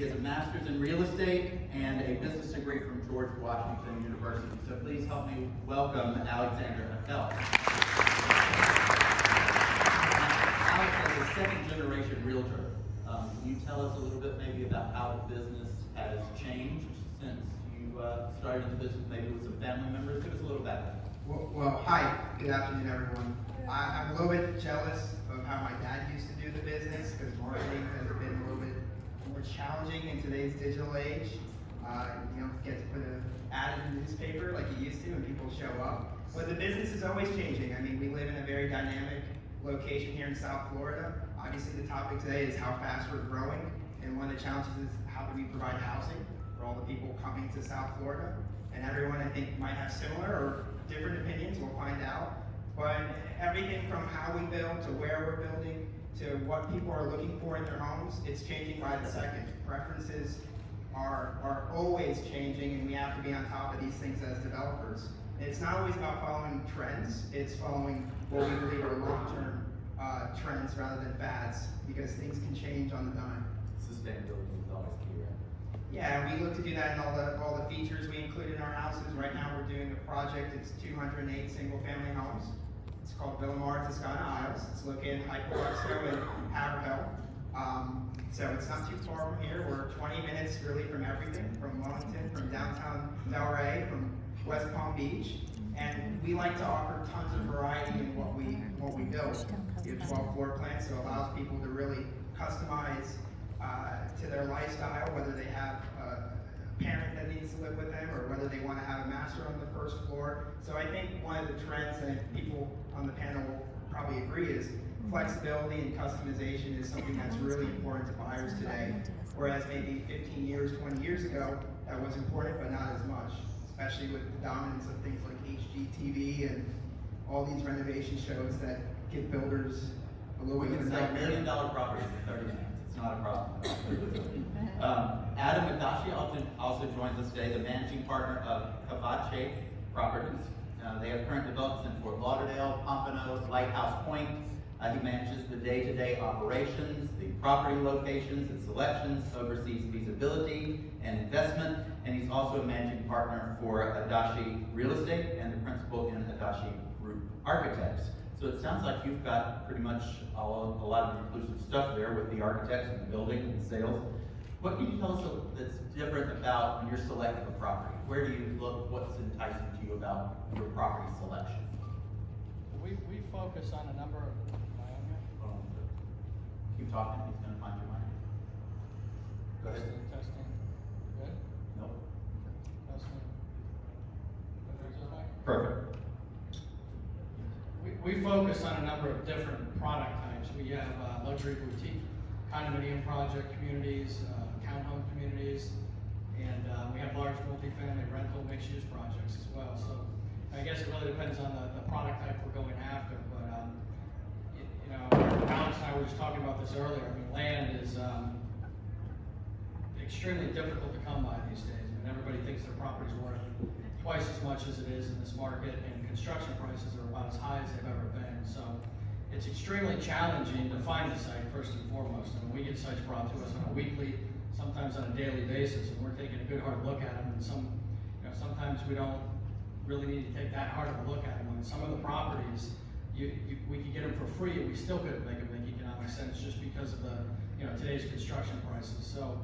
He has a master's in real estate and a business degree from George Washington University. So please help me welcome Alexander Akel. Alex is a second-generation realtor. Can you tell us a little bit maybe about how the business has changed since you started in the business, maybe with some family members? Give us a little background. Well, hi, good afternoon, everyone. I'm a little bit jealous of how my dad used to do the business because marketing has been a little bit more challenging in today's digital age. You don't get to put an ad in the newspaper like you used to and people show up. But the business is always changing. I mean, we live in a very dynamic location here in South Florida. Obviously, the topic today is how fast we're growing, and one of the challenges is how do we provide housing for all the people coming to South Florida. And everyone, I think, might have similar or different opinions, we'll find out. But everything from how we build to where we're building to what people are looking for in their homes, it's changing by the second. Preferences are always changing, and we have to be on top of these things as developers. It's not always about following trends, it's following what we believe are long-term trends rather than fads, because things can change on the dime. Sustainability is always key, right? Yeah, we look to do that in all the features we include in our houses. Right now we're doing a project, it's 208 single-family homes. It's called Villamar Toscana Isles. It's located in Hyperluxo and Haverhill. So it's not too far from here. We're 20 minutes really from everything, from Wellington, from downtown Delray, from West Palm Beach. And we like to offer tons of variety in what we build. We have 12 floor plans, so it allows people to really customize to their lifestyle, whether they have a parent that needs to live with them or whether they want to have a master on the first floor. So I think one of the trends that people on the panel will probably agree is flexibility and customization is something that's really important to buyers today, whereas maybe 15 years, 20 years ago, that was important, but not as much, especially with the dominance of things like HGTV and all these renovation shows that give builders a little bit of We can sell $1 million properties in 30 minutes. It's not a problem. Adache also joins us today, the managing partner of Adache Properties. They have current developments in Fort Lauderdale, Pompano, Lighthouse Point. He manages the day-to-day operations, the property locations and selections, oversees feasibility and investment, and he's also a managing partner for Adache Real Estate and the principal in Adache Group Architects. So it sounds like you've got pretty much a lot of inclusive stuff there with the architects and the building and the sales. What can you tell us that's different about when you're selecting a property? Where do you look? What's enticing to you about your property selection? We focus on a number of. Keep talking. He's going to find your mic. Go ahead. Testing. Good? Nope. Testing. Perfect. We focus on a number of different product types. We have luxury boutique, condominium project communities, townhome communities, and we have large multifamily rental mixed-use projects as well. So I guess it really depends on the product type we're going after. But you know, Alex and I were just talking about this earlier. I mean, land is extremely difficult to come by these days. I mean, everybody thinks their property's worth twice as much as it is in this market, and construction prices are about as high as they've ever been. So it's extremely challenging to find a site first and foremost. And we get sites brought to us on a weekly, sometimes on a daily basis, and we're taking a good hard look at them. And sometimes we don't really need to take that hard of a look at them. And some of the properties, we could get them for free, and we still couldn't make economic sense just because of today's construction prices. So,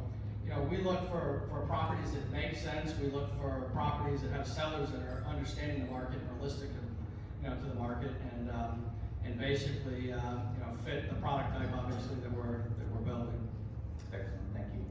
we look for properties that make sense. We look for properties that have sellers that are understanding the market, realistic to the market, and basically fit the product type obviously that we're building. Excellent, thank you.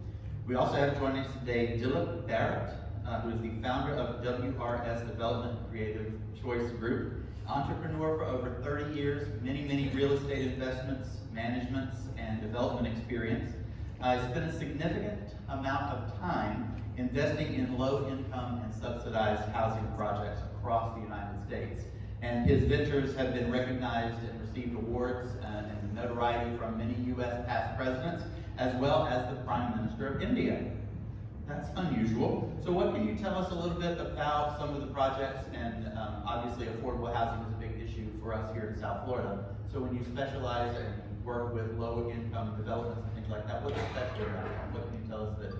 We also have joining us today Dilip, Barot, who is the founder of WRS Development Creative Choice Group. Entrepreneur for over 30 years, many real estate investments, managements, and development experience. He spent a significant amount of time investing in low-income and subsidized housing projects across the United States. And his ventures have been recognized and received awards and notoriety from many U.S. past presidents, as well as the Prime Minister of India. That's unusual. So what can you tell us a little bit about some of the projects? And obviously affordable housing is a big issue for us here in South Florida. So when you specialize and work with low income developments and things like that, what's special about it? What can you tell us that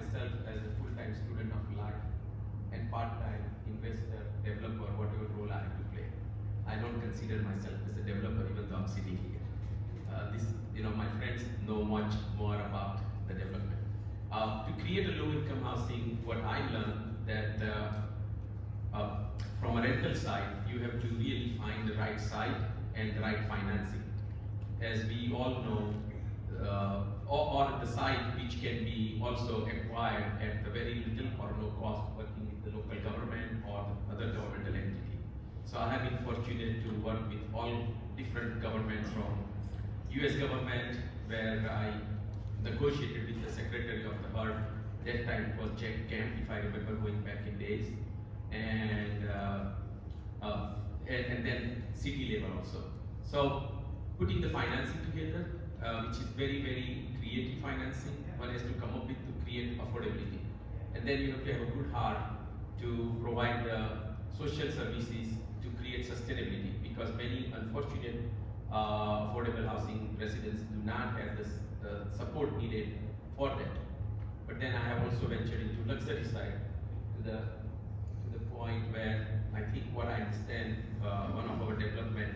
myself as a full-time student of life and part-time investor, developer, whatever role I have to play. I don't consider myself as a developer even though I'm sitting here. My friends know much more about the development. To create a low-income housing, what I learned that from a rental side, you have to really find the right site and the right financing. As we all know, or the site which can be also acquired at a very little or no cost working with the local government or the other governmental entity. So I have been fortunate to work with all different governments from US government, where I negotiated with the Secretary of the HUD. That time it was Jack Camp, if I remember going back in days, and then city level also. So putting the financing together, which is very, very creative financing, one has to come up with to create affordability. And then you have to have a good heart to provide the social services to create sustainability, because many unfortunate affordable housing residents do not have the support needed for that. But then I have also ventured into luxury side to the point where I think what I understand, one of our development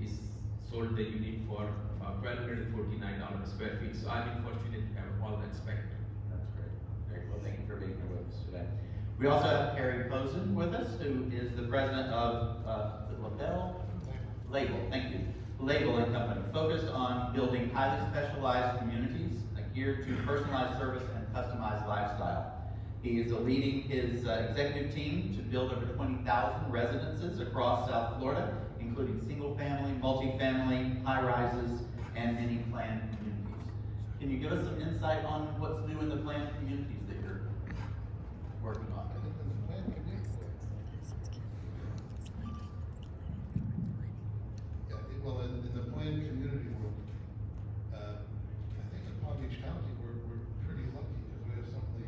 is sold the unit for $1,249 a square feet. So I've been fortunate to have all that spectrum. That's great. Great. Well, thank you for being here with us today. We also have Carrie Posin with us, who is the president of Label. Thank you. Label and Company, focused on building highly specialized communities geared to personalized service and customized lifestyle. He is leading his executive team to build over 20,000 residences across South Florida, including single-family, multi-family, high-rises, and many planned communities. Can you give us some insight on what's new in the planned communities that you're working on? Well, in the planned community world, I think in Palm Beach County, we're pretty lucky because we have some of the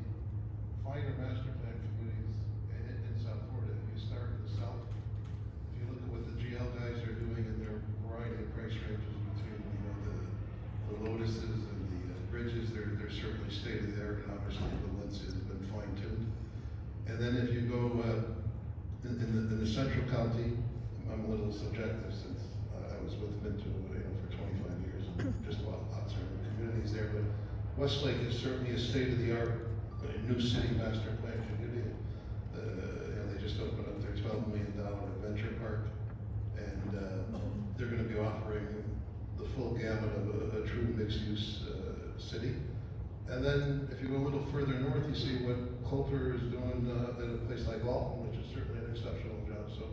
finer master plan communities in South Florida. If you start in the south, if you look at what the GL guys are doing in their variety of price ranges between, the Lotuses and the Bridges, they're certainly state of the art, and obviously the Linz has been fine tuned. And then if you go in the central county, I'm a little subjective since I was with Minto for 25 years and just about lots of communities there. But Westlake is certainly a state-of-the-art new city master plan community. They just opened up their $12 million adventure park, and they're going to be offering the full gamut of a true mixed-use city. And then if you go a little further north, you see what Coulter is doing at a place like Alton, which is certainly an exceptional job. So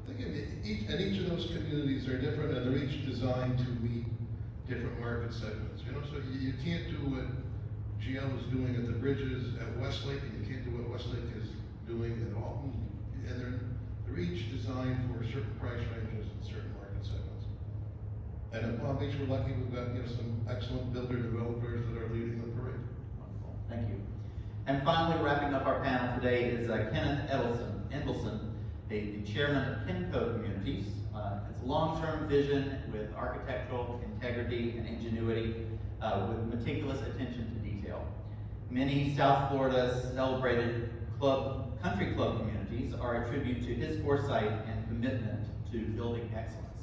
I think each of those communities are different, and they're each designed to meet different market segments. So you can't do what GL is doing at the Bridges at Westlake, and you can't do what Westlake is doing at Alton. And they're each designed for certain price ranges and certain market segments. And at Palm Beach, we're lucky we've got some excellent builder developers that are leading the parade. Wonderful. Thank you. And finally, wrapping up our panel today is Kenneth Endelson, the chairman of Kenco Communities. It's a long-term vision with architectural integrity and ingenuity, with meticulous attention to detail. Many South Florida celebrated country club communities are a tribute to his foresight and commitment to building excellence.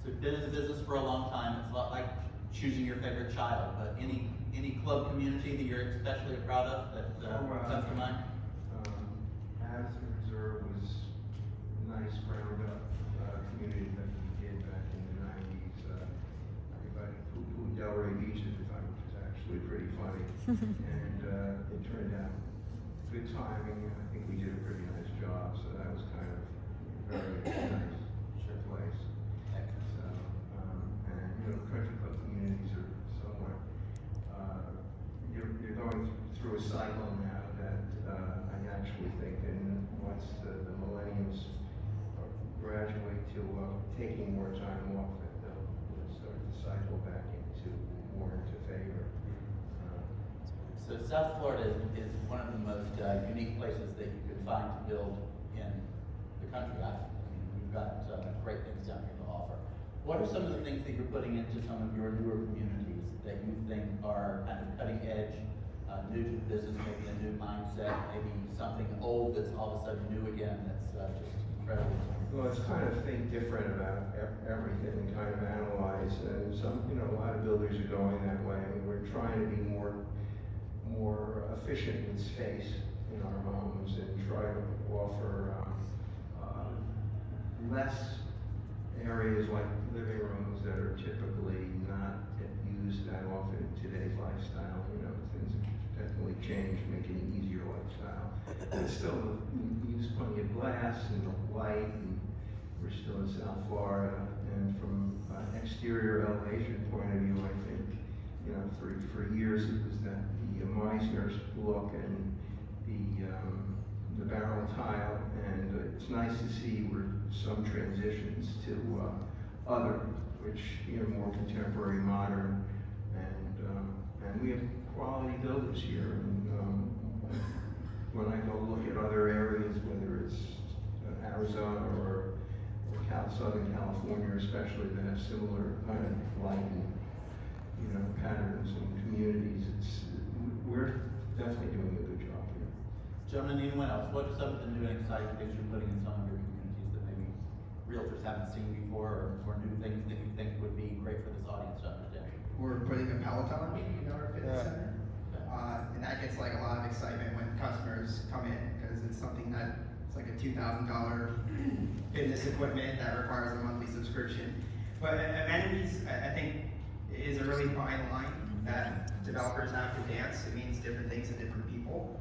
So been in the business for a long time. It's a lot like choosing your favorite child, but any club community that you're especially proud of that comes to mind? Addison Reserve was a nice ground up community that we did back in the 90s. Everybody poo-pooed Delray Beach at the time, which was actually pretty funny. And it turned out good timing. I think we did a pretty nice job, so that was kind of very nice place. So, and country club communities are somewhat, you're going through a cycle now that I actually think, and once the millennials graduate to taking more time off, that they'll start to cycle back more into favor. So South Florida is one of the most unique places that you could find to build in the country. We've got great things down here to offer. What are some of the things that you're putting into some of your newer communities that you think are kind of cutting edge new to the business, maybe a new mindset, maybe something old that's all of a sudden new again, that's just incredible. Well, it's kind of think different about everything, kind of analyze, and some, you know, a lot of builders are going that way. I mean, we're trying to be more efficient with space in our homes and try to offer less areas like living rooms that are typically not used that often in today's lifestyle. You know, things have definitely changed, making an easier lifestyle. But still, we use plenty of glass and light, and we're still in South Florida. And from an exterior elevation point of view, I think, you know, for years it was that the Meisner look and the barrel tile, and it's nice to see where some transitions to other, which, you know, more contemporary, modern, and we have quality builders here. And when I go look at other areas, whether it's Arizona or Southern California, especially, that have similar kind of lighting, you know, patterns and communities, we're definitely doing a good job here. Gentlemen, anyone else, what's some of the new and exciting things you're putting in some of your communities that maybe realtors haven't seen before, or new things that you think would be great for this audience to understand? We're putting a Peloton in our fitness center. And that gets like a lot of excitement when customers come in, because it's something that it's like a $2,000 fitness equipment that requires a monthly subscription. But amenities, I think, is a really fine line that developers have to dance. It means different things to different people.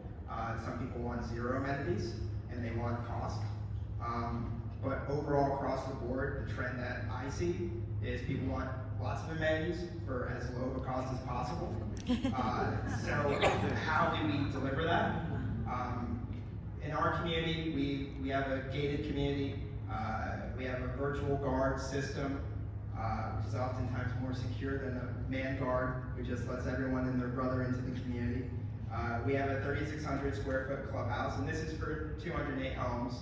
Some people want zero amenities and they want cost. But overall, across the board, the trend that I see is people want lots of amenities for as low of a cost as possible. So how do we deliver that? In our community, we have a gated community. We have a virtual guard system, which is oftentimes more secure than a man guard, who just lets everyone and their brother into the community. We have a 3,600 square foot clubhouse, and this is for 208 homes.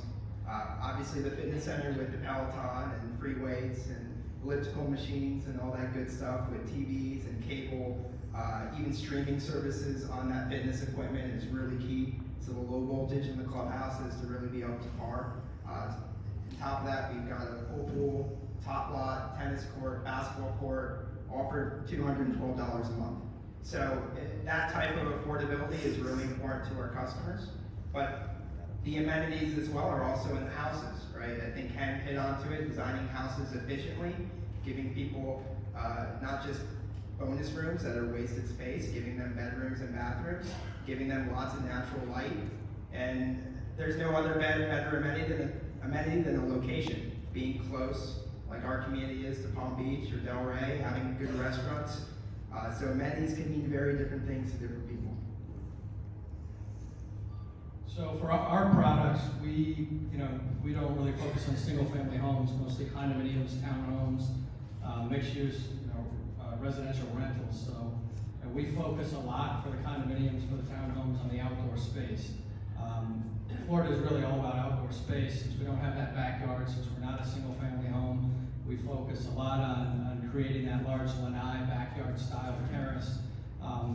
Obviously the fitness center with the Peloton and free weights and elliptical machines and all that good stuff with TVs and cable, even streaming services on that fitness equipment is really key. So the low voltage in the clubhouse is to really be up to par. On top of that, we've got a pool, top lot, tennis court, basketball court, all for $212 a month. So that type of affordability is really important to our customers. But the amenities as well are also in the houses, right? I think Ken hit onto it, designing houses efficiently, giving people not just bonus rooms that are wasted space, giving them bedrooms and bathrooms, giving them lots of natural light. And there's no other better amenity than a location, being close, like our community is, to Palm Beach or Delray, having good restaurants. So amenities can mean very different things to different people. So for our products, we don't really focus on single-family homes, mostly condominiums, townhomes, mixed-use, residential rentals. So we focus a lot for the condominiums, for the townhomes, on the outdoor space. Florida is really all about outdoor space. Since we don't have that backyard, since we're not a single-family home, we focus a lot on creating that large lanai backyard style terrace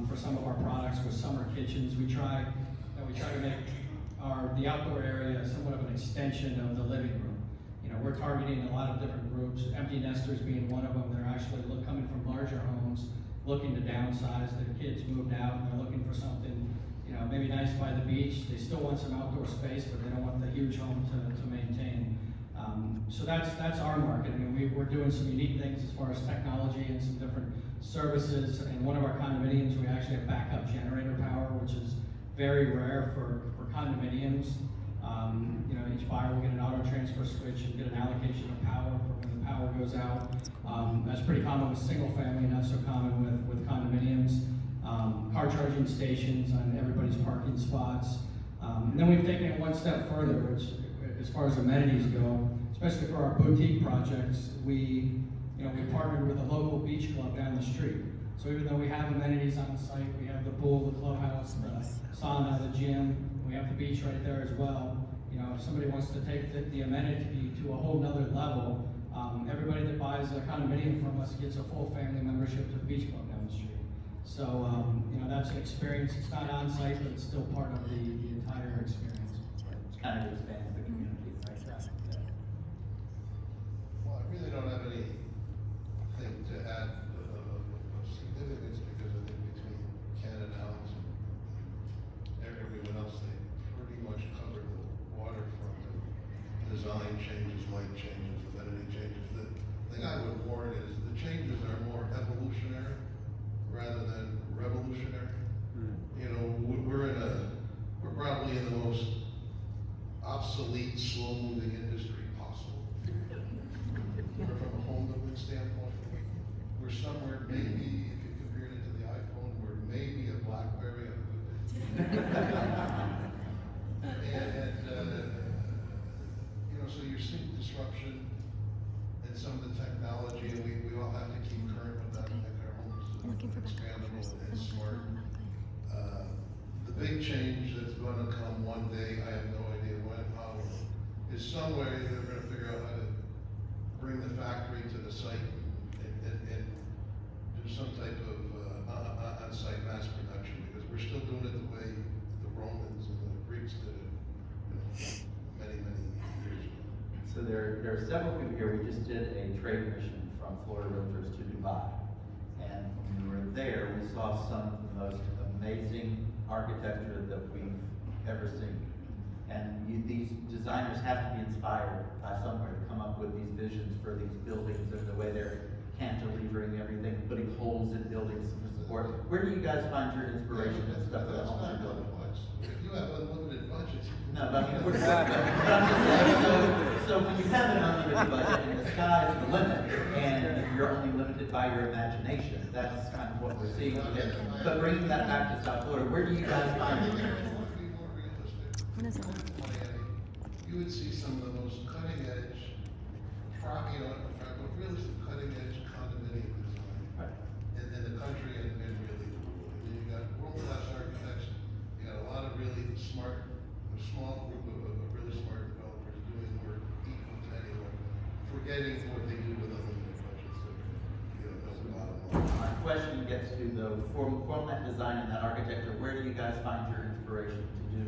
for some of our products with summer kitchens. We try to make the outdoor area somewhat of an extension of the living room. We're targeting a lot of different groups, empty nesters being one of them. They're actually coming from larger homes, looking to downsize. Their kids moved out and they're looking for something, maybe nice by the beach. They still want some outdoor space, but they don't want the huge home to maintain. So that's our market. We're doing some unique things as far as technology and some different services. In one of our condominiums, we actually have backup generator power, which is very rare for condominiums. Each buyer will get an auto transfer switch and get an allocation of power for when the power goes out. That's pretty common with single family, not so common with condominiums. Car charging stations on everybody's parking spots. And then we've taken it one step further, which, as far as amenities go, especially for our boutique projects, we partnered with a local beach club down the street. So even though we have amenities on the site, we have the pool, the clubhouse, the sauna, the gym, we have the beach right there as well. If somebody wants to take the amenity to a whole nother level, everybody that buys a condominium from us gets a full family membership to the beach club down the street. So, that's an experience. It's not on site, but it's still part of the entire experience. It kind of expands the community, right? Well, I really don't have anything to add of significance, because I think between Ken and Alex and everyone else, they pretty much covered the waterfront, design changes, light changes, amenity changes. The thing I would warn is the changes are more evolutionary rather than revolutionary. You know, we're probably in the most obsolete, slow-moving industry possible. From a home building standpoint, we're somewhere, maybe, if you compare it to the iPhone, we're maybe a BlackBerry on a good day. So you're seeing disruption in some of the technology, and we all have to keep current with that, make our homes expandable and smart. The big change that's gonna come one day, I have no idea when, how, is some way they're gonna figure out how to bring the factory to the site and do some type of on-site mass production, because we're still doing it the way the Romans and the Greeks did it, many years ago. So there are several people here. We just did a trade mission from Florida Realtors to Dubai. And when we were there, we saw some of the most amazing architecture that we've ever seen. And these designers have to be inspired by somewhere to come up with these visions for these buildings and the way they're cantilevering everything, putting holes in buildings for support. Where do you guys find your inspiration and stuff for the homes you're building? If you have unlimited budgets. No, but I mean, but I'm just saying, so when you have an unlimited budget and the sky is the limit, and you're only limited by your imagination, that's kind of what we're seeing here. But bringing that back to South Florida, where do you guys find it? Be more realistic. Miami, you would see some of the most cutting edge, really some cutting edge condominium design Right. in the country and really the world. And you got world-class architects, you got a lot of really smart, a small group of really smart developers doing work equal to anyone, forgetting what they do with unlimited budgets. That's a lot of money. My question gets to from that design and that architecture, where do you guys find your inspiration to do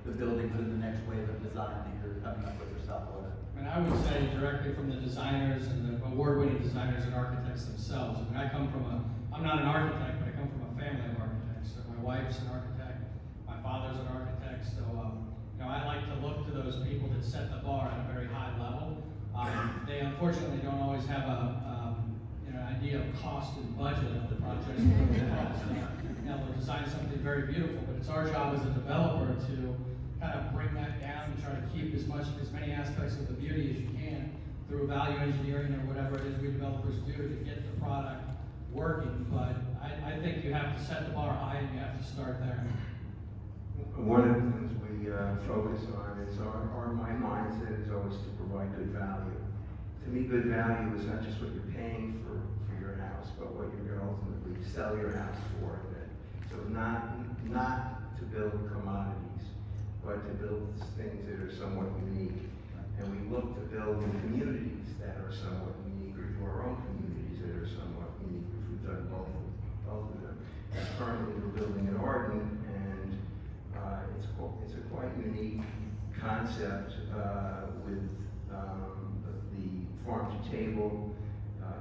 the buildings in the next wave of design that you're coming up with for South Florida? And I would say directly from the designers and the award-winning designers and architects themselves. I mean, I'm not an architect, but I come from a family of architects. So my wife's an architect, my father's an architect, so, I like to look to those people that set the bar at a very high level. They unfortunately don't always have an idea of cost and budget of the projects that they have. So, they'll design something very beautiful, but it's our job as a developer to kind of bring that down and try to keep as many aspects of the beauty as you can through value engineering or whatever it is we developers do to get the product working. But I think you have to set the bar high and you have to start there. One of the things we focus on is my mindset is always to provide good value. To me, good value is not just what you're paying for your house, but what you're going to ultimately sell your house for. So not to build commodities, but to build things that are somewhat unique. And we look to build in communities that are somewhat unique, or to our own communities that are somewhat unique, which we've done both of them. And currently, we're building in Arden, and it's a quite unique concept with the farm to table.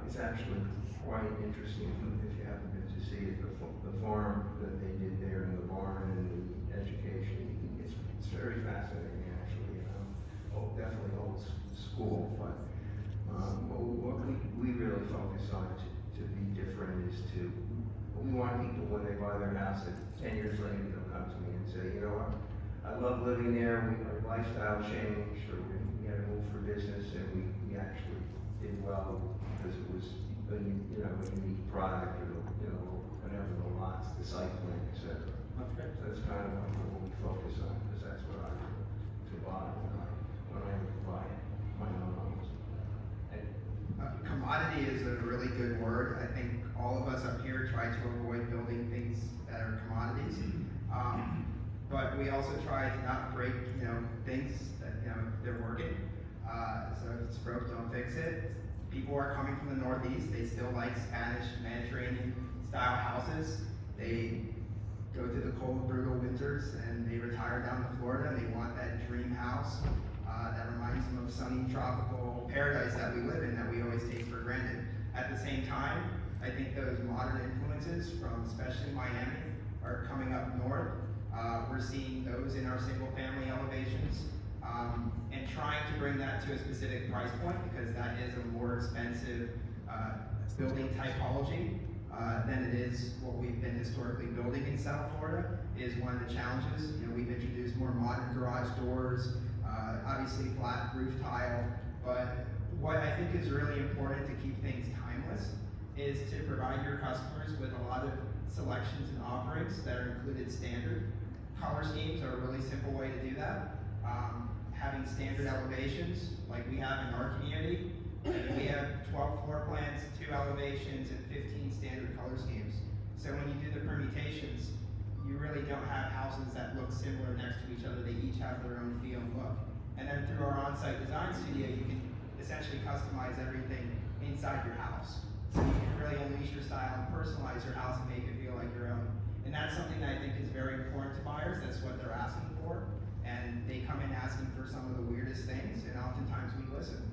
It's actually quite interesting if you haven't been to see it. The farm that they did there in the barn and the education, it's very fascinating actually. Definitely old school, but what we really focus on to be different is we want people when they buy their house that 10 years later they'll come to me and say, you know what, I love living there, our lifestyle changed, or we had to move for business, and we actually did well because it was a unique product, or whatever the lots, the site plan, etc. Okay. So that's kind of what we focus on, because that's what I do to buy when I buy my own homes. Commodity is a really good word. I think all of us up here try to avoid building things that are commodities. But we also try to not break, things that, they're working. So if it's broke, don't fix it. People are coming from the Northeast. They still like Spanish, Mediterranean style houses. They go through the cold, brutal winters, and they retire down to Florida, and they want that dream house that reminds them of sunny, tropical paradise that we live in, that we always take for granted. At the same time, I think those modern influences from especially Miami are coming up north. We're seeing those in our single family elevations, and trying to bring that to a specific price point, because that is a more expensive building typology than it is what we've been historically building in South Florida, is one of the challenges. You know, we've introduced more modern garage doors, obviously flat roof tile, but what I think is really important to keep things timeless is to provide your customers with a lot of selections and offerings that are included standard. Color schemes are a really simple way to do that. Having standard elevations, like we have in our community, we have 12 floor plans, 2 elevations, and 15 standard color schemes. So when you do the permutations, you really don't have houses that look similar next to each other. They each have their own feel and look. And then through our on-site design studio, you can essentially customize everything inside your house. So you can really unleash your style and personalize your house and make it feel like your own. And that's something that I think is very important to buyers. That's what they're asking for. And they come in asking for some of the weirdest things, and oftentimes we listen.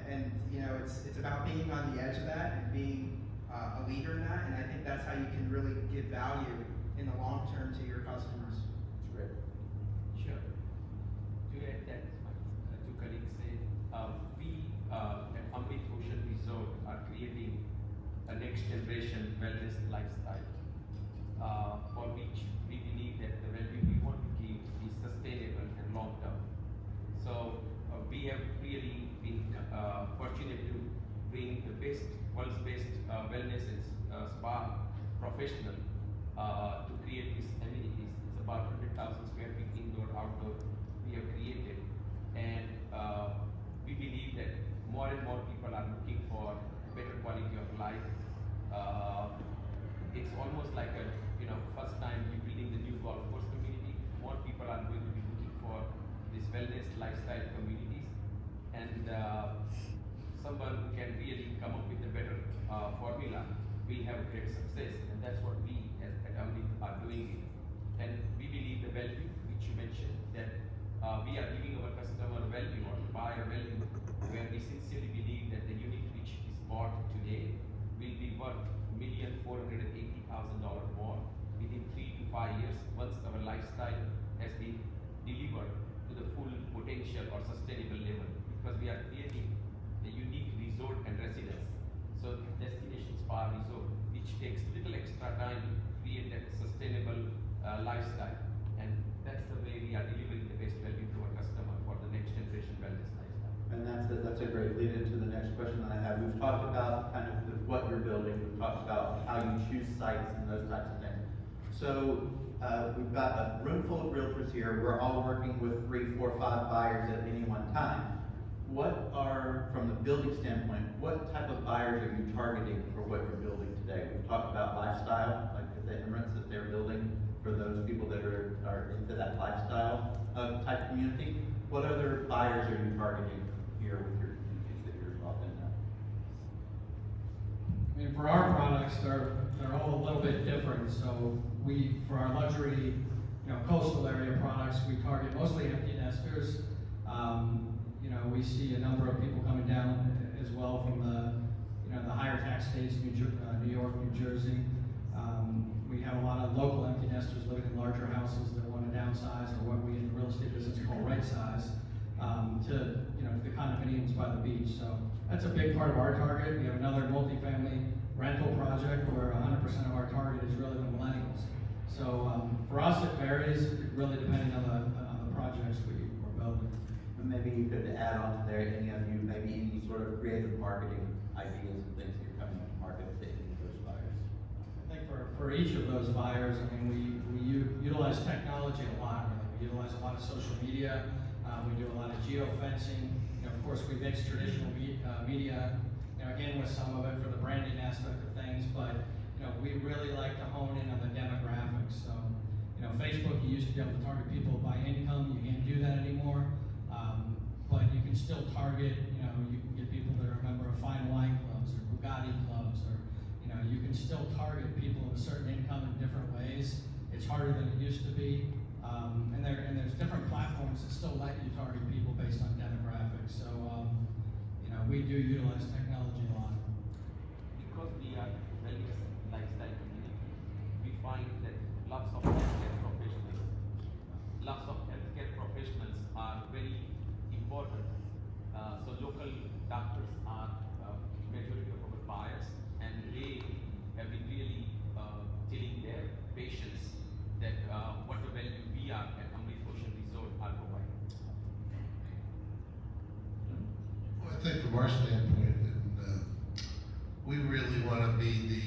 And you know, it's about being on the edge of that and being a leader in that, and I think that's how you can really give value in the long term to your customers. Great. Sure. To add that, two colleagues said, we at Amrit Ocean Resort are creating a next generation wellness lifestyle, for which we believe that the value we want to give is sustainable and long term. So we have really been fortunate to bring the world's best wellness and spa professional to create these amenities. It's about 100,000 square feet indoor, outdoor we have created, and we believe that more and more people are looking for better quality of life. It's almost like a first time we're building the new golf course community. More people are going to be looking for this wellness lifestyle communities, and someone who can really come up with a better formula will have a great success, and that's what we at Amrit are doing. And we believe the value which you mentioned, that we are giving our customer value or buyer value, where we sincerely believe that the unit which is bought today will be worth $1,480,000 more within 3 to 5 years, once our lifestyle has been delivered to the full potential or sustainable level, because we are creating a unique resort and residence. So destination spa resort, which takes little extra time to create that sustainable lifestyle, and that's the way we are delivering the best value to our customer for the next generation wellness lifestyle. And that's a great lead into the next question that I have. We've talked about kind of what you're building. We've talked about how you choose sites and those types of things. So we've got a room full of realtors here. We're all working with 3, 4, 5 buyers at any one time. What are, from the building standpoint, what type of buyers are you targeting for what you're building today? We've talked about lifestyle, like the Emirates that they're building for those people that are into that lifestyle type community. What other buyers are you targeting here with your communities that you're involved in now? I mean, for our products, they're all a little bit different. So for our luxury, coastal area products, we target mostly empty nesters. We see a number of people coming down as well from the higher tax states, New York, New Jersey. We have a lot of local empty nesters living in larger houses that want to downsize, or what we in the real estate business call right size, to the condominiums by the beach. So that's a big part of our target. We have another multifamily rental project where 100% of our target is really the millennials. So for us, it varies, really depending on the projects we're building. And maybe you could add on to there, any of you, maybe any sort of creative marketing ideas and things that you're coming to market to any of those buyers. I think for each of those buyers, I mean, we utilize technology a lot. Really. We utilize a lot of social media. We do a lot of geofencing. Of course, we mix traditional media, again with some of it for the branding aspect of things, but we really like to hone in on the demographics. So, Facebook, you used to be able to target people by income. You can't do that anymore. But you can still target, you can get people that are a member of fine wine clubs or Bugatti clubs, or you can still target people of a certain income in different ways. It's harder than it used to be. And there's different platforms that still let you target people based on demographics. So, we do utilize technology a lot. Because we are wellness lifestyle community, we find that lots of healthcare professionals are very important. So local doctors are majority of our buyers, and they have been really telling their patients that what the value we are at Amrit Ocean Resort are providing. Well, I think from our standpoint, we really want to be the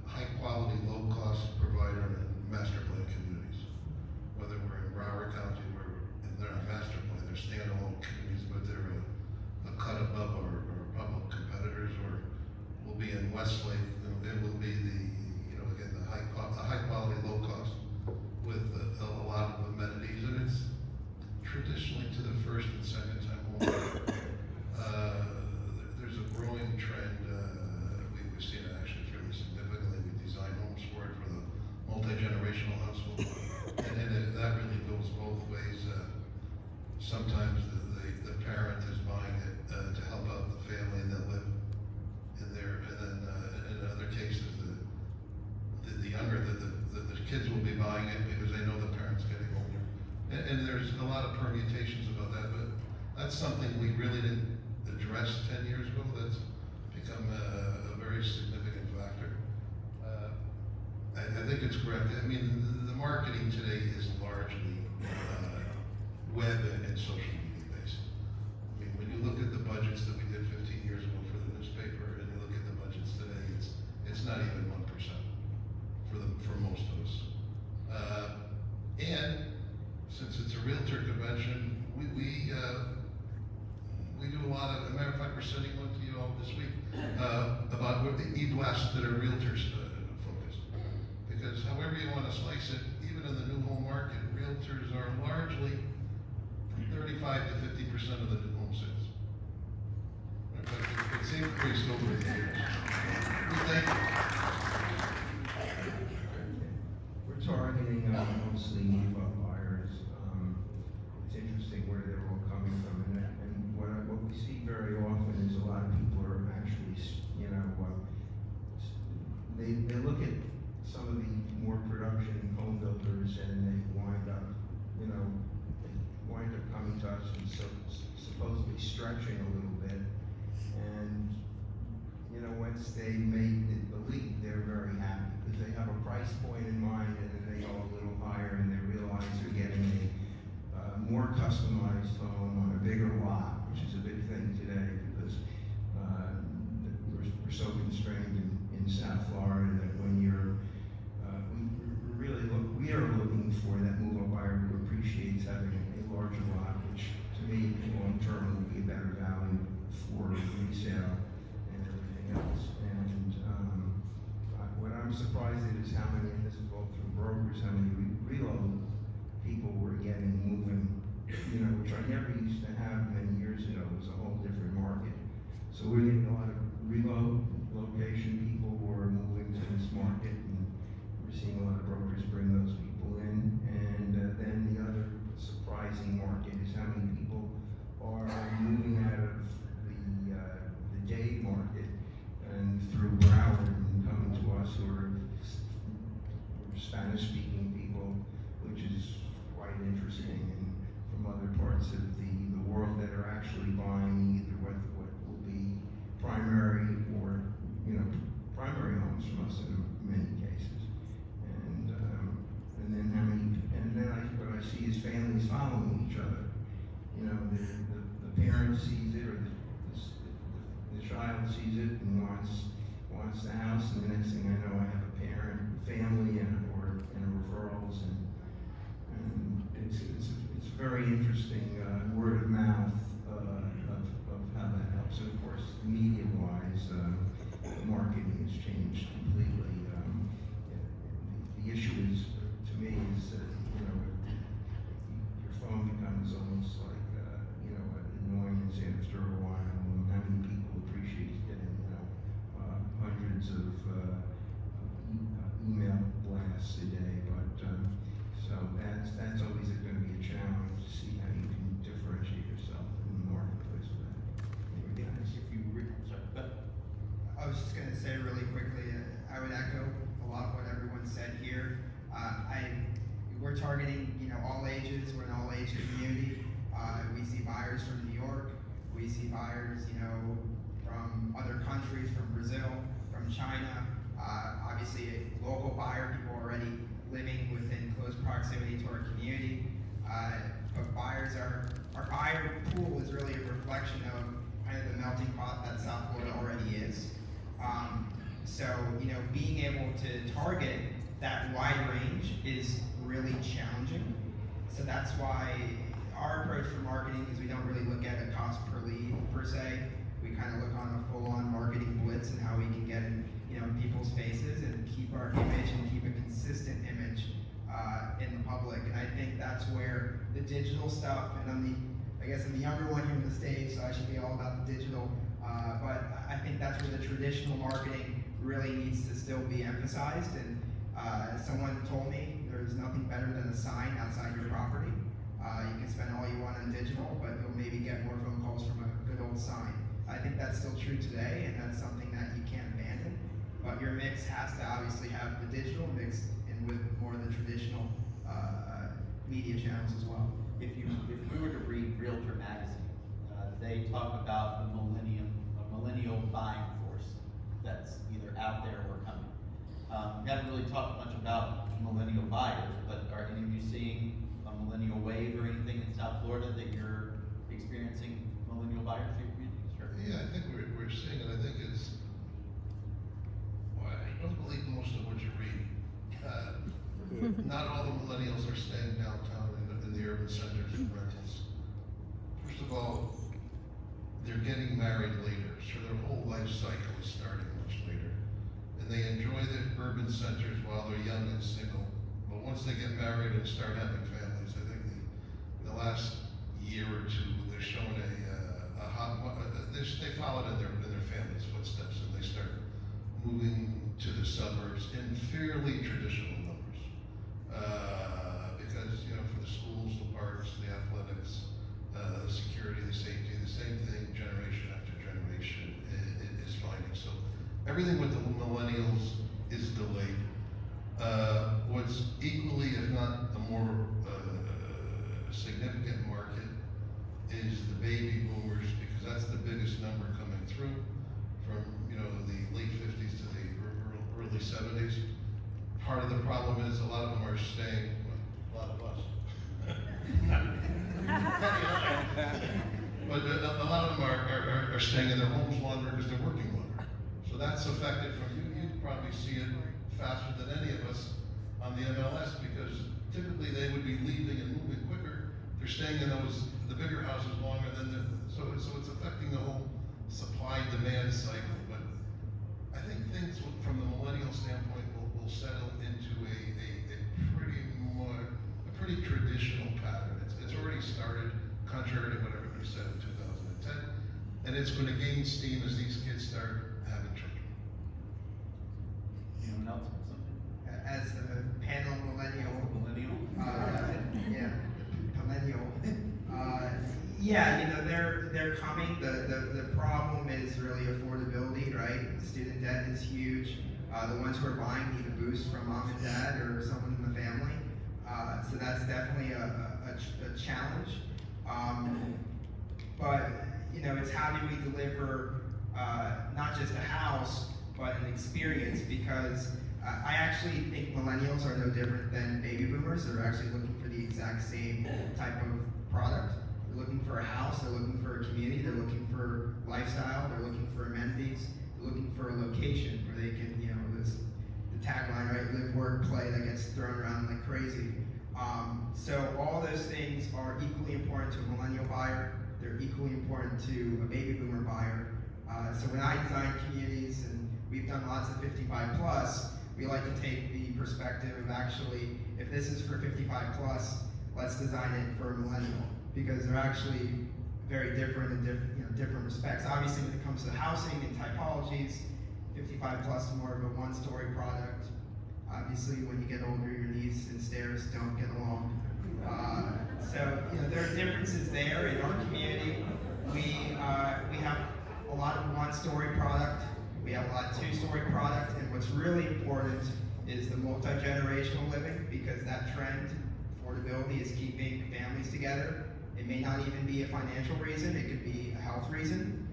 high-quality, low-cost provider in master plan communities. Whether we're in Broward County, they're not master plan, they're standalone communities, but they're a cut above our public competitors, or we'll be in Westlake, it will be again, the high-quality, low-cost with a lot of amenities, and it's traditionally to the first and second time home. There's a growing trend, we've seen it actually fairly significantly. We design homes for it, for the multi-generational household, and that really goes both ways. Sometimes the parent is buying it to help out the family that live in there, and then in other cases, the younger, the kids will be buying it because they know the parent's getting older. And there's a lot of permutations about that, but that's something we really didn't address 10 years ago. That's become a very significant factor. I think it's correct. I mean, the marketing today is largely web and social media based. I mean, when you look at the budgets that we did 15 years ago for the newspaper, and you look at the budgets today, it's not even 1% for most of us. And since it's a realtor convention, we do a lot of, as a matter of fact, we're sending one to you all this week about what the e-blasts that are realtors focused. Because however you want to slice it, even in the new home market, realtors are largely 35 to 50% of the new home sales. In fact, it's increased over the years. We're targeting mostly move-up buyers. It's interesting where they're all coming from, and what we see very often is a lot of people are actually, they look at some of the more production home builders, and they wind up coming to us and supposedly stretching a little bit, and once they make the leap, they're very happy because they have a price point in mind, and then they go a little higher, and they realize they're getting a more customized home on a bigger lot, which is a big thing today because we're so constrained in South Florida that when we are looking for that move-up buyer who appreciates having a larger lot, which to me long term will be a better value for resale and everything else. And what I'm surprised at is how many, and this is all through brokers, how many reload people we're getting moving, which I never used to have many years ago. It was a whole different market. So we're getting a lot of reload location people who are moving to this market, and we're seeing a lot of brokers bring those people in. And then the other surprising market is how many people are moving out of the Dade market and through Broward and coming to us who are Spanish-speaking people, which is quite interesting, and from other parts of the world that are actually buying either what will be primary or primary homes from us in many cases. And then what I see is families following each other. The parent sees it, or the child sees it and wants the house, and the next thing I know, I have a family, and referrals, and it's very interesting word of mouth of how that helps. And of course, media-wise, the marketing has changed completely. The issue is, to me, is that your phone becomes almost like an annoyance after a while. And how many people appreciate getting hundreds of We see buyers, you know, from other countries, from Brazil, from China, obviously a local buyer, people already living within close proximity to our community. But buyers our buyer pool is really a reflection of kind of the melting pot that South Florida already is. So, you know, being able to target that wide range is really challenging. So that's why our approach for marketing is we don't really look at a cost per lead per se. We kind of look on a full-on marketing blitz and how we can get in, you know, people's faces and keep our image and keep a consistent image in the public. And I think that's where the digital stuff, and I guess I'm the younger one here on the stage, so I should be all about the digital. But I think that's where the traditional marketing really needs to still be emphasized. And someone told me there's nothing better than a sign outside your property. You can spend all you want on digital, but you'll maybe get more phone calls from a good old sign. I think that's still true today, and that's something that you can't abandon. But your mix has to obviously have the digital mixed in with more of the traditional media channels as well. If we were to read Realtor magazine, they talk about the millennial buying force that's either out there or coming. We haven't really talked much about millennial buyers, but are any of you seeing a millennial wave or anything in South Florida that you're experiencing millennial buyers in your community? Sure. Yeah, I think we're seeing it. I think it's, well, I don't believe most of what you read. Not all the millennials are staying downtown in the urban centers for rentals. First of all, they're getting married later, so their whole life cycle is starting much later. And they enjoy the urban centers while they're young and single. But once they get married and start having families, I think the last year or two, they're showing they followed in their families' footsteps, and they start moving to the suburbs in fairly traditional numbers. Because, you know, for the schools, the parks, the athletics, the security, the safety, the same thing, generation after generation is finding. So everything with the millennials is delayed. What's equally, if not a more significant market, is the baby boomers, because that's the biggest number coming through from, you know, the late 50s to the early 70s. Part of the problem is a lot of them are staying, well, a lot of us. But a lot of them are staying in their homes longer because they're working longer. So that's affected from you probably see it faster than any of us on the MLS, because typically they would be leaving and moving quicker. They're staying in the bigger houses longer than so it's affecting the whole supply-demand cycle. But I think things from the millennial standpoint will settle into a pretty traditional pattern. It's already started, contrary to what everybody said in 2010, and it's going to gain steam as these kids start having children. Anyone else have something? As a panel millennial, Millennial? millennial. Yeah, you know, they're coming. The problem is really affordability, right? The student debt is huge. The ones who are buying need a boost from mom and dad or someone in the family. So that's definitely a challenge. But, you know, it's how do we deliver not just a house, but an experience, because I actually think millennials are no different than baby boomers. They're actually looking for the exact same type of product. They're looking for a house, they're looking for a community, they're looking for lifestyle, they're looking for amenities, they're looking for a location where they can, you know, the tagline, right, live, work, play, that gets thrown around like crazy. So all those things are equally important to a millennial buyer, they're equally important to a baby boomer buyer. So when I design communities, and we've done lots of 55 plus, we like to take the perspective of actually, if this is for 55 plus, let's design it for a millennial, because they're actually very different in different respects. Obviously, when it comes to housing and typologies, 55 plus is more of a one-story product. Obviously, when you get older, your knees and stairs don't get along. So, you know, there are differences there. In our community, we have a lot of one-story product. We have a lot of two-story product, and what's really important is the multi-generational living, because that trend, affordability, is keeping families together. It may not even be a financial reason, it could be a health reason.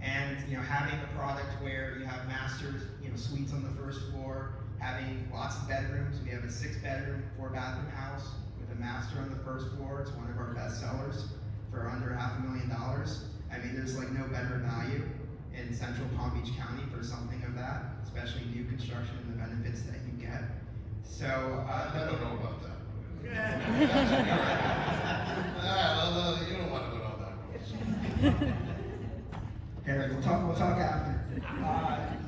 And having a product where you have master suites on the first floor, having lots of bedrooms. We have a 6-bedroom, 4-bathroom house with a master on the first floor. It's one of our best sellers for under $500,000. I mean, there's like no better value in central Palm Beach County for something of that, especially new construction and the benefits that you get. So, I don't know about that. No, you don't want to go down that road. Okay, we'll talk after.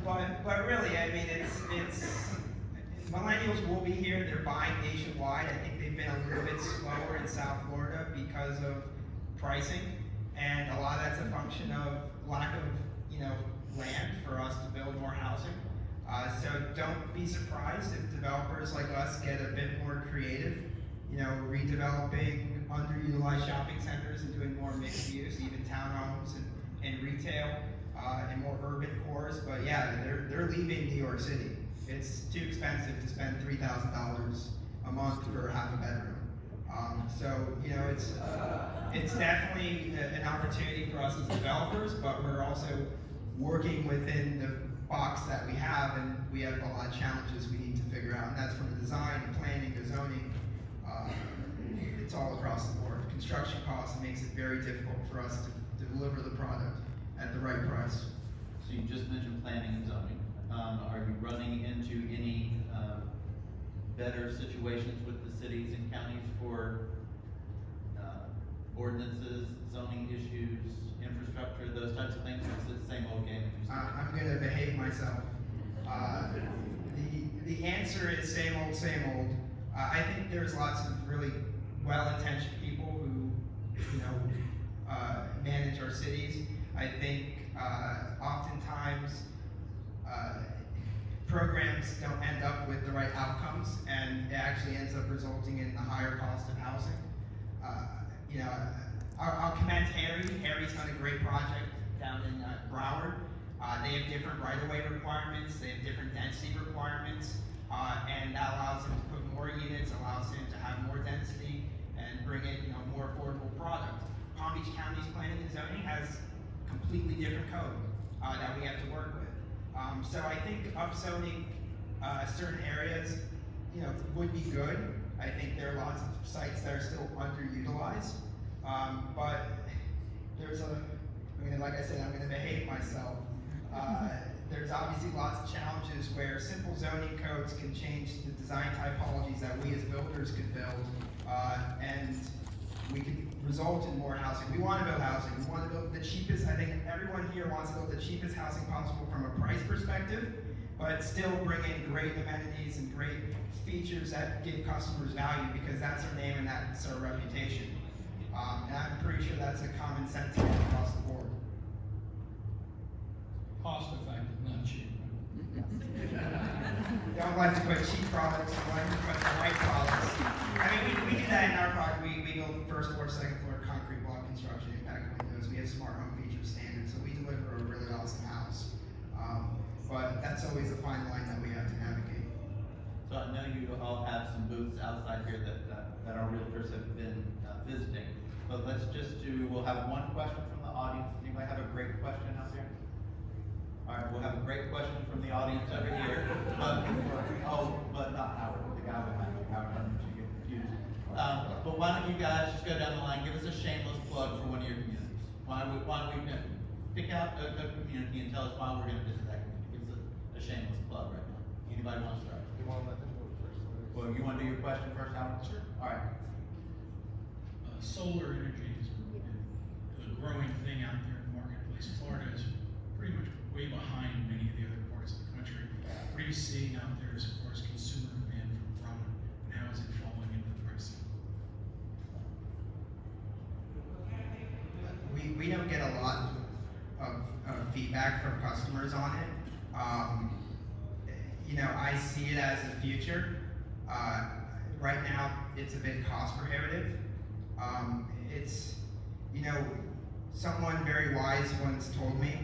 But really, I mean, it's millennials will be here. They're buying nationwide. I think they've been a little bit slower in South Florida because of pricing, and a lot of that's a function of lack of land for us to build more housing. So don't be surprised if developers like us get a bit more creative, redeveloping underutilized shopping centers and doing more mixed use, even townhomes and retail, and more urban cores. But yeah, they're leaving New York City. It's too expensive to spend $3,000 a month for half a bedroom. So it's definitely an opportunity for us as developers, but we're also working within the box that we have, and we have a lot of challenges we need to figure out, and that's from the design, the planning, the zoning. It's all across the board. Construction costs makes it very difficult for us to deliver the product at the right price. So you just mentioned planning and zoning. Are you running into any better situations with the cities and counties for ordinances, zoning issues, infrastructure, those types of things? Or is it the same old game? I'm going to behave myself. The answer is same old, same old. I think there's lots of really well-intentioned people who, manage our cities. I think oftentimes programs don't end up with the right outcomes, and it actually ends up resulting in a higher cost of housing. I'll commend Harry. Harry's done a great project down in Broward. They have different right-of-way requirements, they have different density requirements, and that allows them to put more units, allows them to have more density, and bring in more affordable product. Palm Beach County's planning and zoning has completely different code that we have to work with. So I think upzoning certain areas, would be good. I think there are lots of sites that are still underutilized, but there's like I said, I'm going to behave myself. There's obviously lots of challenges where simple zoning codes can change the design typologies that we as builders could build, and we can result in more housing. We want to build housing. We want to build the cheapest. I think everyone here wants to build the cheapest housing possible from a price perspective, but still bring in great amenities and great features that give customers value, because that's our name and that's our reputation. And I'm pretty sure that's a common sentiment across the board. Cost effective, not cheap. Don't like to put cheap products, we like to put the right products. I mean, we do that in our product. We build first floor, second floor concrete block construction, impact windows. We have smart home feature standards, so we deliver a really awesome house. But that's always a fine line that we have to navigate. So I know you all have some booths outside here that our realtors have been visiting. But we'll have one question from the audience. Anybody have a great question out there? All right, we'll have a great question from the audience over here. But not Howard, the guy behind you. Howard, I don't want you to get confused. But why don't you guys just go down the line, give us a shameless plug for one of your communities. Why don't we pick out a community and tell us why we're going to visit that community. Give us a shameless plug right now. Anybody want to start? You want to let them go first? Well, you want to do your question first, Howard? Sure. All right. Solar energy is a growing thing out there in the marketplace. Florida is pretty much way behind many of the other parts of the country. What are you seeing out there as far as consumer demand for product, and how is it falling into the pricing? We don't get a lot of feedback from customers on it. I see it as a future. Right now, it's a bit cost prohibitive. Someone very wise once told me,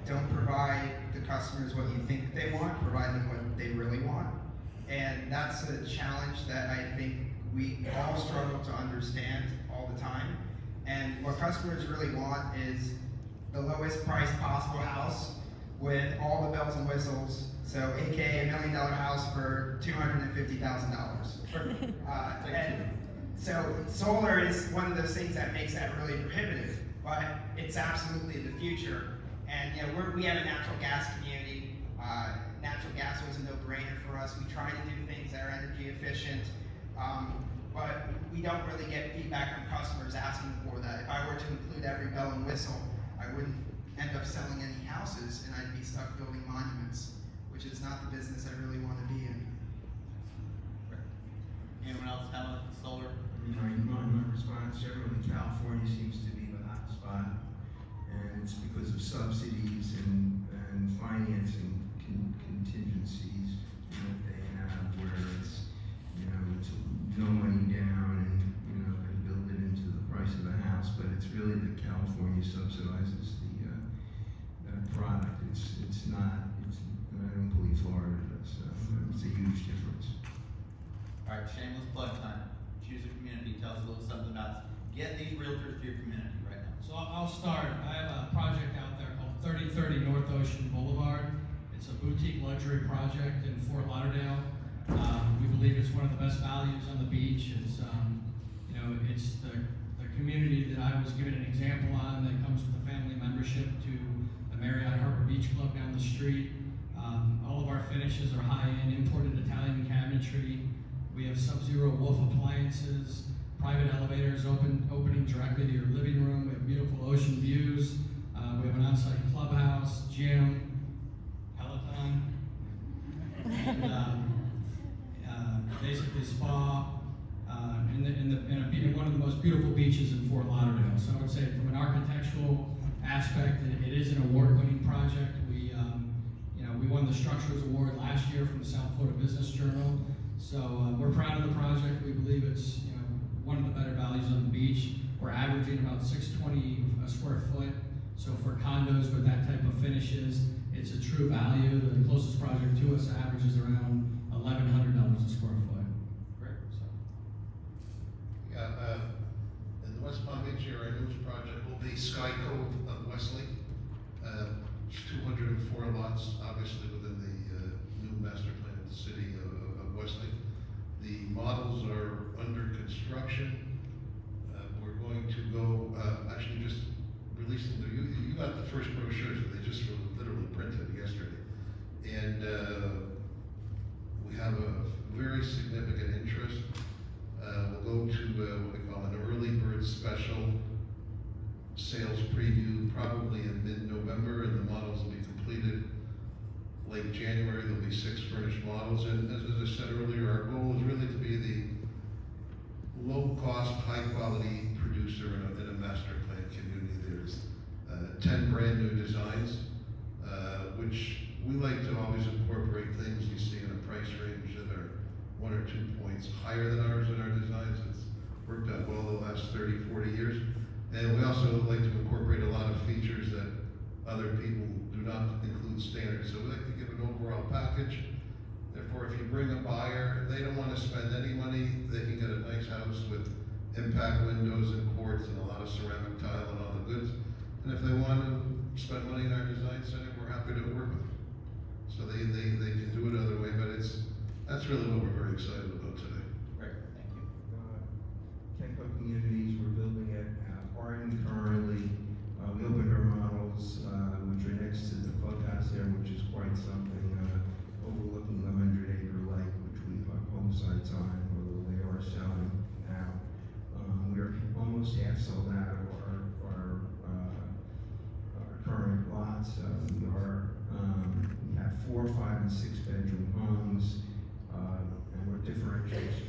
don't provide the customers what you think they want, provide them what they really want. And that's a challenge that I think we all struggle difficult to understand all the time. And what customers really want is the lowest price possible house with all the bells and whistles. So, AKA $1 million house for $250,000. And so solar is one of those things that makes that really prohibitive, but it's absolutely the future. And you know, we have a natural gas community. Natural gas was a no-brainer for us. We try to do things that are energy efficient, but we don't really get feedback from customers asking for that. If I were to include every bell and whistle, I wouldn't end up selling any houses, and I'd be stuck building monuments, which is not the business I really want to be in. Anyone else have a solar? My response, generally California seems to be the hot spot, and it's because of subsidies and financing contingencies that they have, where it's, it's no money down and, they build it into the price of the house, but it's really that California subsidizes the product. It's not, and I don't believe Florida does, it's a huge difference. All right, shameless plug time. Choose a community. Tell us a little something about getting these realtors to your community right now. So I'll start. I have a project out there called 3030 North Ocean Boulevard. It's a boutique luxury project in Fort Lauderdale. We believe it's one of the best values on the beach. It's, it's the community that I was given an example on that comes with a family membership to the Marriott Harbor Beach Club down the street. All of our finishes are high-end imported Italian cabinetry. We have Sub-Zero Wolf appliances, private elevators opening directly to your living room. We have beautiful ocean views. We have an on-site clubhouse, gym, Peloton, and basically spa, in one of the most beautiful beaches in Fort Lauderdale. So I would say from an architectural aspect, it is an award-winning project. We won the Structures Award last year from the South Florida Business Journal. So we're proud of the project. We believe it's one of the better values on the beach. We're averaging about $620 a square foot. So for condos with that type of finishes, it's a true value. The closest project to us averages around $1,100 a square foot. Great. So, Yeah, in the West Palm Beach area, our newest project will be Sky Cove of Westlake. It's 204 lots, obviously within the new master plan of the city of Westlake. The models are under construction. We're going to go, actually just releasing, you got the first brochures that they just literally printed yesterday. And we have a very significant interest. We'll go to what we call an early bird special sales preview probably in mid-November, and the models will be completed late January. There'll be 6 furnished models, and as I said earlier, our goal is really to be the low-cost, high-quality producer in a master plan community. There's 10 brand new designs, which we like to always incorporate things you see in a price range that are 1 or 2 points higher than ours in our designs. It's worked out well the last 30, 40 years. And we also like to incorporate a lot of features that other people do not include standards. So we like to give an overall package. Therefore, if you bring a buyer, if they don't want to spend any money, they can get a nice house with impact windows and quartz and a lot of ceramic tile and all the goods. And if they want to spend money in our design center, we're happy to work with them. So they can do it other way, but that's really what we're very excited about today. great. Thank you. Kenco Communities, we're building at Barton currently. We opened our models, which are next to the clubhouse there, which is quite something, overlooking the 100-acre lake, which we have home sites on, although they are selling now. We're almost half sold out of our current lots. We have 4, 5, and 6 bedroom homes, and we're differentiating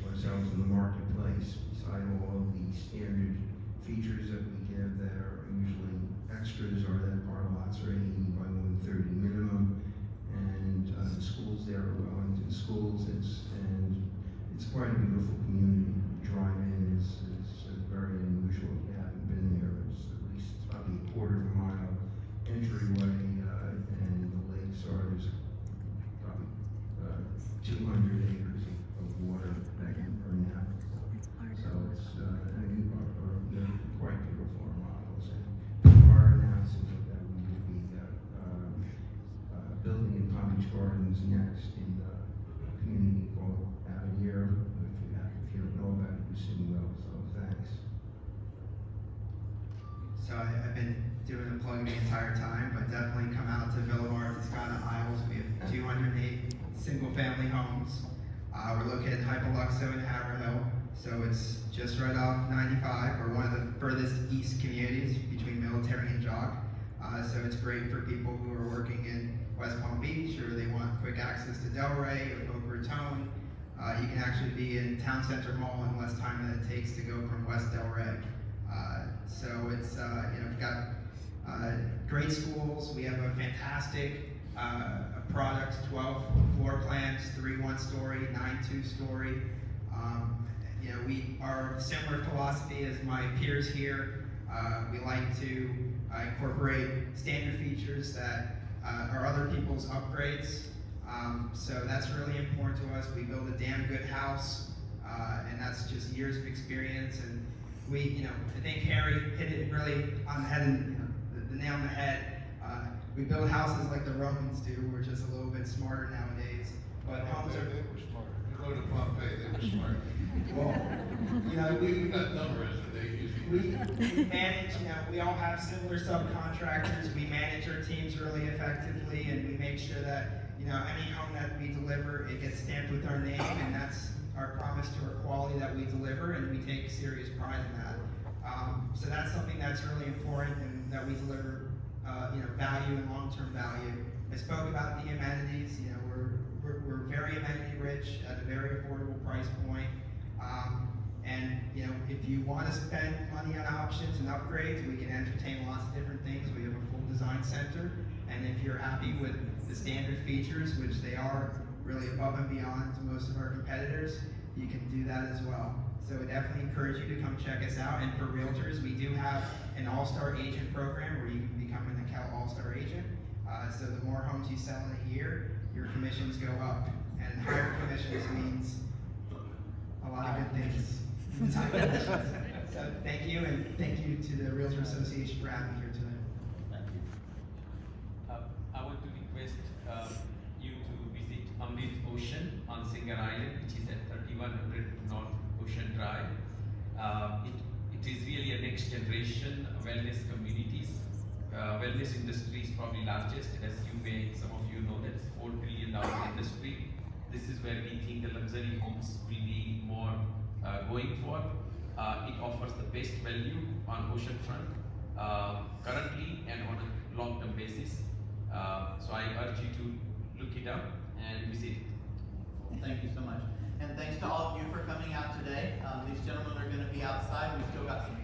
So I've been doing the plug the entire time, but definitely come out to Villamar, Toscana Isles. We have 208 single-family homes. We're located in Hypoluxo and Haverhill, so it's just right off 95, or one of the furthest east communities between Military and Jock. So it's great for people who are working in West Palm Beach, or they want quick access to Delray or Boca Raton. You can actually be in Town Center Mall in less time than it takes to go from West Delray. So it's, we've got great schools. We have a fantastic product, 12 floor plans, 3 one-story, 9 two-story. We are similar philosophy as my peers here. We like to incorporate standard features that are other people's upgrades. So that's really important to us. We build a damn good house, and that's just years of experience. And we, I think Harry hit it really on the head, and the nail on the head. We build houses like the Romans do. We're just a little bit smarter nowadays. But homes They are. were smart. You go to Pompeii, they were smart. Well, We got numbers that they use. we manage, we all have similar subcontractors. We manage our teams really effectively, and we make sure that, any home that we deliver, it gets stamped with our name, and that's our promise to our quality that we deliver, and we take serious pride in that. So that's something that's really important, and that we deliver, value and long-term value. I spoke about the amenities. We're very amenity rich at a very affordable price point. And if you want to spend money on options and upgrades, we can entertain lots of different things. We have a full design center, and if you're happy with the standard features, which they are really above and beyond to most of our competitors, you can do that as well. So I definitely encourage you to come check us out. And for realtors, we do have an all-star agent program where you can become an Akel all-star agent. So the more homes you sell in a year, your commissions go up, and higher commissions means a lot of good things. So thank you, and thank you to the Realtor Association for having me here today. Thank you. I want to request you to visit Amrit Ocean on Singer Island, which is at 3100 North Ocean Drive. It is really a next generation wellness communities. Wellness industry is probably largest, as some of you know, that's $4 trillion industry. This is where we think the luxury homes will be more going for. It offers the best value on oceanfront currently and on a long-term basis. So I urge you to look it up and visit it. Thank you so much. And thanks to all of you for coming out today. These gentlemen are going to be outside. We've still got some food.